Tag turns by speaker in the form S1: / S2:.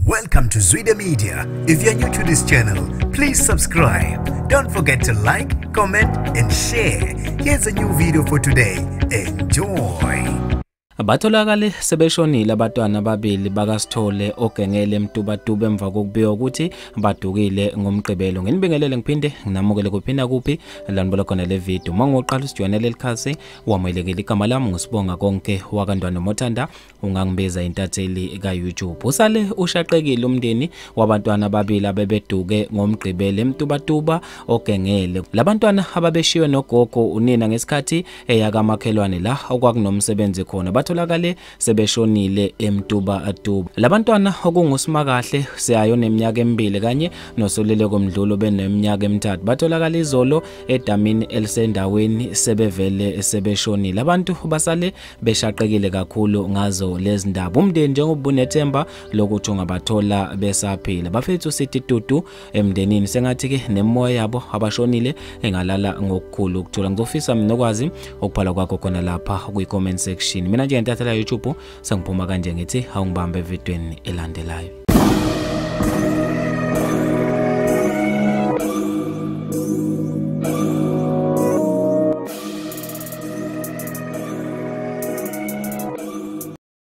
S1: Welcome to Zitholwe Media. If you're new to this channel, please subscribe. Don't forget to like, comment and share. Here's a new video for today. Enjoy.
S2: Batholakale sebeshonile abantwana ababili bakaSitholwe ogengele emtubatuba emva kokubiya ukuthi badukile ngomgqibelo. Nginibingelele ngiphinde nginamukele kuphinda kuphi lanibona khona le video. Mangoqala usijoyinele lelikhasi wamelekile igama lami ngusibonga konke wakandwana Mothanda ungangibiza intatheli ka YouTube. Usale ushaqekile umndeni wabantwana ababili abebeduke ngomgqibelo emtubatuba ogengele. Labantwana ababeshiwe nogogo unina ngesikhathi eyakamakhelwane la okwakunomsebenzi khona. Batholakale sebeshonile emtubatuba. Labantwana okungusimakahle siyayo neminyaka emibili kanye nosolele komdlulo beneminyaka emithathu. Batholakale izolo edamini elisendaweni sebevele sebeshonile. Abantu basale beshaqekile kakhulu ngazo lezi ndaba. Umndeni njengoba unethemba lokuthi ungabathola besaphila. Bafethu sithi tutu emndenini sengathi ke nemoya yabo abashonile engalala ngokukhulu ukuthola. Ngizofisa mina nokwazi ukuphala kwakho khona lapha ku comment section. Mina nje ntathela YouTube sangiphuma kanje ngithi awungibambe evidweni elandelayo.